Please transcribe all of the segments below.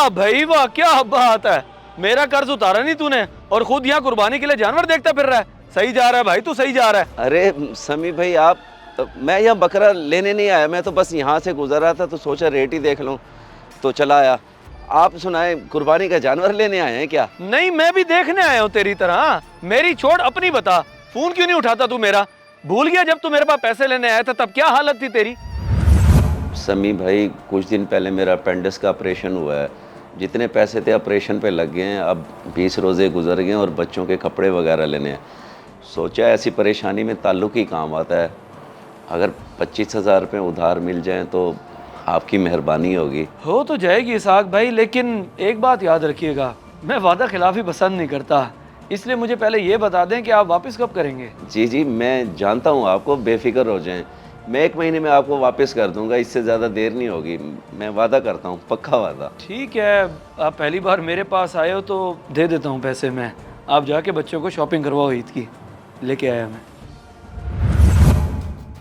वाह भाई वाह, क्या बात है। मेरा कर्ज उतारा नहीं तूने और खुद यहाँ कुर्बानी के लिए जानवर देखता फिर रहा है। सही जा रहा है भाई, तू सही जा रहा है। अरे समी भाई आप, मैं यहाँ बकरा लेने नहीं आया, मैं तो बस यहाँ से गुजर रहा था तो सोचा रेट ही देख लूँ तो चला आया। आप सुनाए कुर्बानी का जानवर लेने आए हैं क्या? नहीं, मैं भी देखने आया हूँ तेरी तरह। मेरी छोड़, अपनी बता, फोन क्यों नहीं उठाता तू मेरा? भूल गया जब तू मेरे पास पैसे लेने आया था तब क्या हालत थी तेरी? समी भाई कुछ दिन पहले मेरा अपेंडिक्स का ऑपरेशन हुआ है, जितने पैसे थे ऑपरेशन पे लग गए हैं। अब 20 रोज़े गुजर गए और बच्चों के कपड़े वगैरह लेने हैं। सोचा ऐसी परेशानी में ताल्लुक़ ही काम आता है। अगर 25,000 रुपये उधार मिल जाएं तो आपकी मेहरबानी होगी। हो तो जाएगी इसहाक भाई, लेकिन एक बात याद रखिएगा, मैं वादा खिलाफी पसंद नहीं करता। इसलिए मुझे पहले ये बता दें कि आप वापस कब करेंगे? जी जी मैं जानता हूँ, आपको बेफिक्र हो जाएं। मैं 1 महीने में आपको वापस कर दूंगा, इससे ज़्यादा देर नहीं होगी। मैं वादा करता हूँ, पक्का वादा। ठीक है, आप पहली बार मेरे पास आए हो तो दे देता हूँ पैसे मैं। आप जाके बच्चों को शॉपिंग करवाओ, ईद की लेके आया मैं।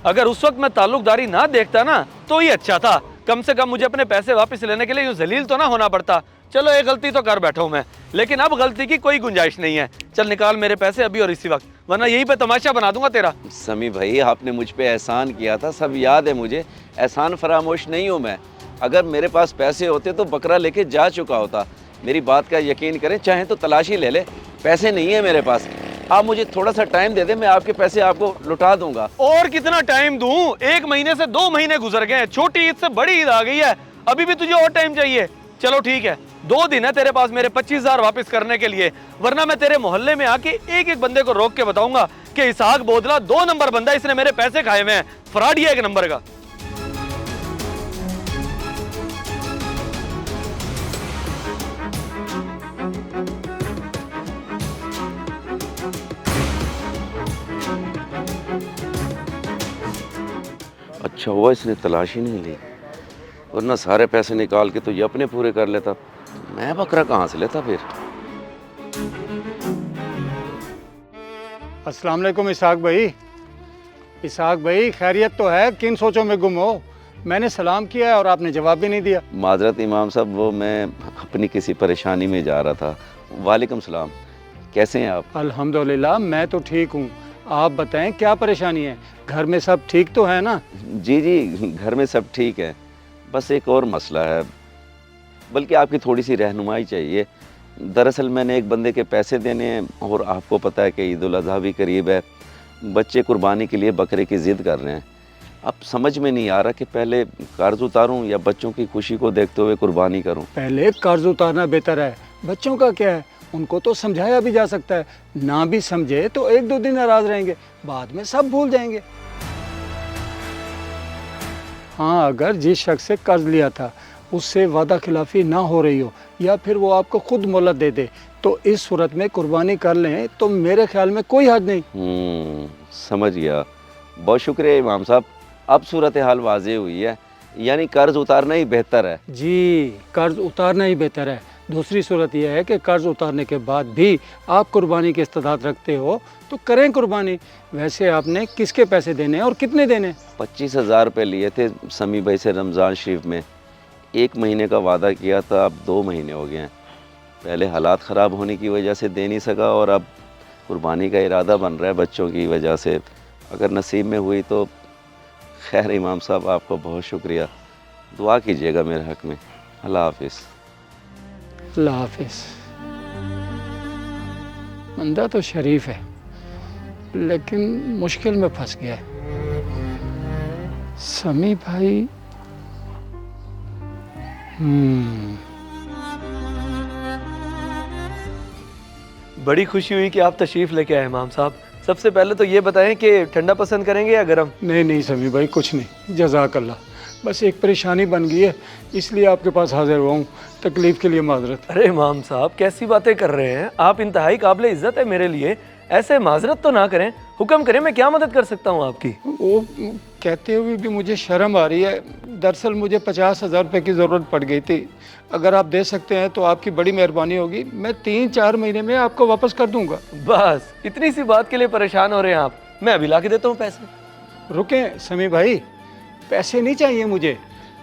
अगर उस वक्त मैं ताल्लुकदारी ना देखता ना तो ही अच्छा था। कम से कम मुझे अपने पैसे वापस लेने के लिए यूँ जलील तो ना होना पड़ता। चलो एक गलती तो कर बैठा हूँ मैं, लेकिन अब गलती की कोई गुंजाइश नहीं है। चल निकाल मेरे पैसे अभी और इसी वक्त, वरना यहीं पे तमाशा बना दूंगा तेरा। समी भाई आपने मुझ पे एहसान किया था, सब याद है मुझे। एहसान फरामोश नहीं हूँ मैं। अगर मेरे पास पैसे होते तो बकरा लेके जा चुका होता। मेरी बात का यकीन करें, चाहे तो तलाशी ले ले, पैसे नहीं है मेरे पास। आप मुझे थोड़ा सा टाइम दे दें, मैं आपके पैसे आपको लौटा दूंगा। और कितना टाइम दूं? 1 महीने से 2 महीने गुजर गए। छोटी ईद से बड़ी ईद आ गई है, अभी भी तुझे और टाइम चाहिए? चलो ठीक है, 2 दिन है तेरे पास मेरे 25,000 वापस करने के लिए, वरना मैं तेरे मोहल्ले में आके एक एक बंदे को रोक के बताऊंगा कि इसहाक बोदला 2 नंबर बंदा, इसने मेरे पैसे खाए हुए हैं, फ्रॉड है 1 नंबर का। अच्छा हुआ इसने तलाशी नहीं ली, वरना सारे पैसे निकाल के तो ये अपने पूरे कर लेता। मैं बकरा कहाँ से लेता फिर? अस्सलाम वालेकुम इसहाक भाई। इसहाक भाई खैरियत तो है? किन सोचों में गुम हो? मैंने सलाम किया है और आपने जवाब भी नहीं दिया। माजरत इमाम साहब, वो मैं अपनी किसी परेशानी में जा रहा था। वालेकुम सलाम, कैसे हैं आप? अल्हम्दुलिल्लाह मैं तो ठीक हूँ। आप बताएं क्या परेशानी है? घर में सब ठीक तो है ना? जी जी घर में सब ठीक है, बस एक और मसला है, बल्कि आपकी थोड़ी सी रहनुमाई चाहिए। दरअसल मैंने एक बंदे के पैसे देने हैं और आपको पता है कि ईद उल अज़हा भी करीब है। बच्चे कुर्बानी के लिए बकरे की ज़िद कर रहे हैं। अब समझ में नहीं आ रहा कि पहले कर्ज उतारूं या बच्चों की खुशी को देखते हुए कुर्बानी करूं। पहले कर्ज उतारना बेहतर है। बच्चों का क्या है, उनको तो समझाया भी जा सकता है। ना भी समझे तो 1-2 दिन नाराज रहेंगे, बाद में सब भूल जाएंगे। हाँ, अगर जिस शख्स से कर्ज लिया था उससे वादा खिलाफी ना हो रही हो या फिर वो आपको खुद मोहलत दे दे, तो इस सूरत में कुर्बानी कर लें तो मेरे ख्याल में कोई हद नहीं। समझ गया, बहुत शुक्रिया इमाम साहब। अब सूरत हाल वाज़े हुई है, यानी कर्ज उतारना ही बेहतर है। जी, कर्ज उतारना ही बेहतर है। दूसरी सूरत यह है कि कर्ज उतारने के बाद भी आप कुर्बानी की इस्तेदाद रखते हो तो करें कुर्बानी। वैसे आपने किसके पैसे देने और कितने देने? 25,000 रुपये लिए थे समी भाई से रमज़ान शरीफ में। 1 महीने का वादा किया था, अब 2 महीने हो गए हैं। पहले हालात ख़राब होने की वजह से दे नहीं सका और अब कुर्बानी का इरादा बन रहा है बच्चों की वजह से। अगर नसीब में हुई तो खैर। इमाम साहब आपको बहुत शुक्रिया, दुआ कीजिएगा मेरे हक़ में। अल्लाह हाफिज़। अल्लाह हाफिज़। बंदा तो शरीफ है लेकिन मुश्किल में फंस गया है। समी भाई बड़ी खुशी हुई कि आप तशरीफ़ लेके आए इमाम साहब। सबसे पहले तो ये बताएं कि ठंडा पसंद करेंगे या गर्म? नहीं नहीं समी भाई, कुछ नहीं, जज़ाकल्लाह। बस एक परेशानी बन गई है, इसलिए आपके पास हाजिर हुआ हूँ। तकलीफ़ के लिए माजरत। अरे इमाम साहब कैसी बातें कर रहे हैं आप? इंतहाई काबिल इज़्ज़त है मेरे लिए, ऐसे माजरत तो ना करें। हुक्म करें, मैं क्या मदद कर सकता हूँ आपकी? वो कहते हुए भी मुझे शर्म आ रही है। दरअसल मुझे 50,000 रुपये की ज़रूरत पड़ गई थी। अगर आप दे सकते हैं तो आपकी बड़ी मेहरबानी होगी। मैं 3-4 महीने में आपको वापस कर दूंगा। बस इतनी सी बात के लिए परेशान हो रहे हैं आप? मैं अभी ला के देता हूँ पैसे। रुकें समी भाई, पैसे नहीं चाहिए मुझे।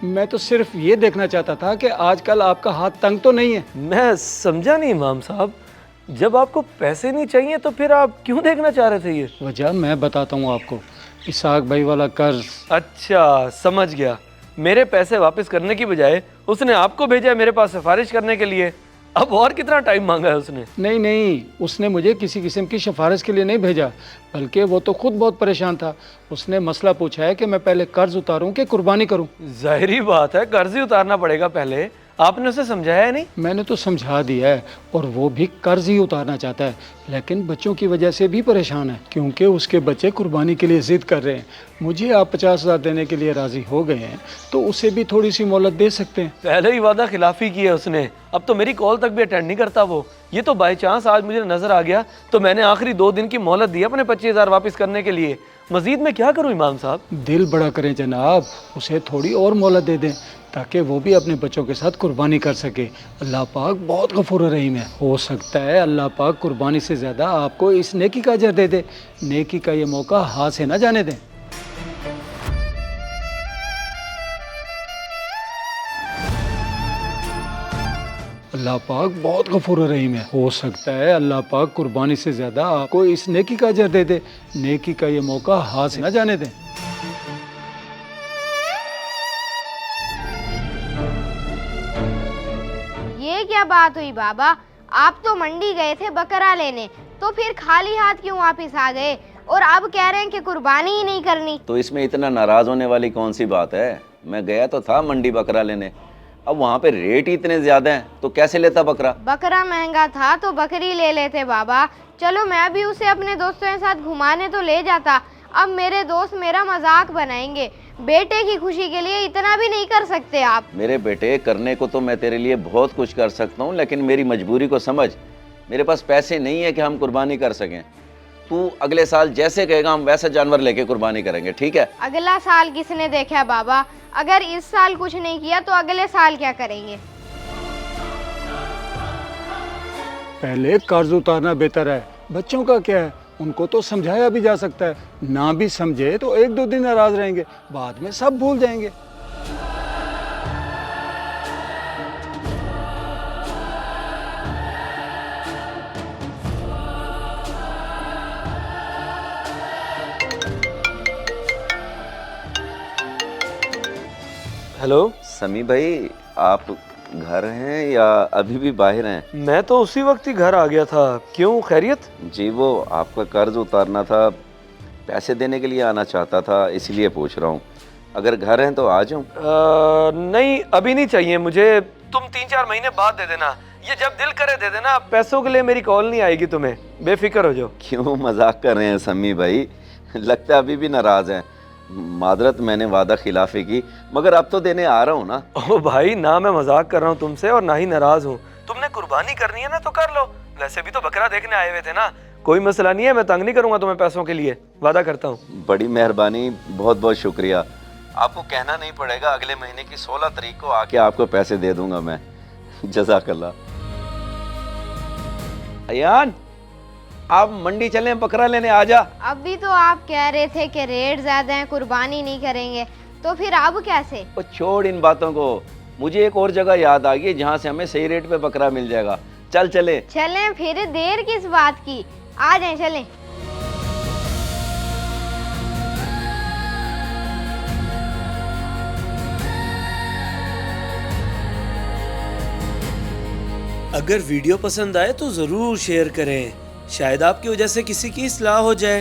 मैं तो सिर्फ ये देखना चाहता था कि आजकल आपका हाथ तंग तो नहीं है। मैं समझा नहीं इमाम साहब, जब आपको पैसे नहीं चाहिए तो फिर आप क्यों देखना चाह रहे थे ये? वजह मैं बताता हूँ आपको। इसाक भाई वाला कर्ज। अच्छा समझ गया, मेरे पैसे वापस करने की बजाय उसने आपको भेजा है मेरे पास सिफारिश करने के लिए। अब और कितना टाइम मांगा है उसने? नहीं नहीं, उसने मुझे किसी किस्म की सिफारिश के लिए नहीं भेजा, बल्कि वो तो खुद बहुत परेशान था। उसने मसला पूछा है कि मैं पहले कर्ज उतारूं कि कुर्बानी करूं। जाहिर बात है, कर्ज ही उतारना पड़ेगा पहले। आपने उसे समझाया है नहीं? मैंने तो समझा दिया है, और वो भी कर्ज ही उतारना चाहता है, लेकिन बच्चों की वजह से भी परेशान है, क्योंकि उसके बच्चे कुर्बानी के लिए जिद कर रहे हैं। मुझे आप 50,000 देने के लिए राजी हो गए हैं तो उसे भी थोड़ी सी मोहलत दे सकते हैं। पहले ही वादा खिलाफी की है उसने, अब तो मेरी कॉल तक भी अटेंड नहीं करता वो। ये तो बाई चांस आज मुझे नजर आ गया तो मैंने आखिरी 2 दिन की मोहलत दी अपने 25,000 वापस करने के लिए। मजीद मैं क्या करूं इमाम साहब? दिल बड़ा करें जनाब, उसे थोड़ी और मोहलत दे दें ताकि वो भी अपने बच्चों के साथ कुर्बानी कर सके। अल्लाह पाक बहुत गफूर रहीम है। हो सकता है अल्लाह पाक कुर्बानी से ज़्यादा आपको इस नेकी का अजर दे दे। नेकी का ये मौका हाथ से ना जाने दें। अल्लाह पाक बहुत गफूर रहीम है। हो सकता है अल्लाह पाक कुर्बानी से ज़्यादा आपको इस नेकी का अजर दे दे। नेकी का ये मौका हाथ से ना जाने दें। ये क्या बात हुई बाबा? आप तो मंडी गए थे बकरा लेने, तो फिर खाली हाथ क्यों वापस आ गए और अब कह रहे हैं कि कुर्बानी ही नहीं करनी? तो इसमें इतना नाराज़ होने वाली कौन सी बात है? मैं गया तो था मंडी बकरा लेने, अब वहाँ पे रेट ही इतने ज़्यादा हैं तो कैसे लेता बकरा? बकरा महंगा था तो बकरी ले लेते बाबा। चलो मैं भी उसे अपने दोस्तों के साथ घुमाने तो ले जाता। अब मेरे दोस्त मेरा मजाक बनाएंगे। बेटे की खुशी के लिए इतना भी नहीं कर सकते आप? मेरे बेटे, करने को तो मैं तेरे लिए बहुत कुछ कर सकता हूँ, लेकिन मेरी मजबूरी को समझ। मेरे पास पैसे नहीं है कि हम कुर्बानी कर सकें। तू अगले साल जैसे कहेगा हम वैसा जानवर लेके कुर्बानी करेंगे, ठीक है? अगला साल किसने देखा है बाबा? अगर इस साल कुछ नहीं किया तो अगले साल क्या करेंगे? पहले कर्ज उतारना बेहतर है। बच्चों का क्या है, उनको तो समझाया भी जा सकता है। ना भी समझे तो 1-2 दिन नाराज रहेंगे, बाद में सब भूल जाएंगे। हेलो, समी भाई, आप घर हैं या अभी भी बाहर हैं? मैं तो उसी वक्त ही घर आ गया था। क्यों, खैरियत? जी, वो आपका कर्ज उतारना था, पैसे देने के लिए आना चाहता था, इसलिए पूछ रहा हूँ। अगर घर हैं तो आ जाऊँ? नहीं, अभी नहीं चाहिए मुझे। तुम 3-4 महीने बाद दे देना। ये जब दिल करे दे देना। पैसों के लिए मेरी कॉल नहीं आएगी तुम्हें, बेफिक्र हो जाओ। क्यों मजाक कर रहे हैं समी भाई? लगता है अभी भी नाराज़ हैं। मादरत, मैंने वादा खिलाफी की, मगर अब तो देने आ रहा हूँ ना। ओ भाई, ना मैं मजाक कर रहा हूँ तुमसे और ना ही नाराज हूँ। तुमने कुर्बानी करनी है ना तो कर लो। वैसे भी तो बकरा देखने आए हुए थे ना, कोई मसला नहीं है। मैं तंग नहीं करूंगा तुम्हें पैसों के लिए, वादा करता हूँ। बड़ी मेहरबानी, बहुत बहुत शुक्रिया। आपको कहना नहीं पड़ेगा, अगले महीने की 16 तारीख को आके आपको पैसे दे दूंगा मैं। जज़ाकल्लाह। अयान, आप मंडी चलें, बकरा लेने आ जा। अभी तो आप कह रहे थे कि रेट ज्यादा है, कुर्बानी नहीं करेंगे, तो फिर अब कैसे? वो छोड़ इन बातों को। मुझे एक और जगह याद आ गई जहाँ से हमें सही रेट पे बकरा मिल जाएगा। चल चले। चलें फिर, देर किस बात की? आ जाएं, चलें। अगर वीडियो पसंद आए तो ज़रूर शेयर करें। शायद आपकी वजह से किसी की इस्लाह हो जाए।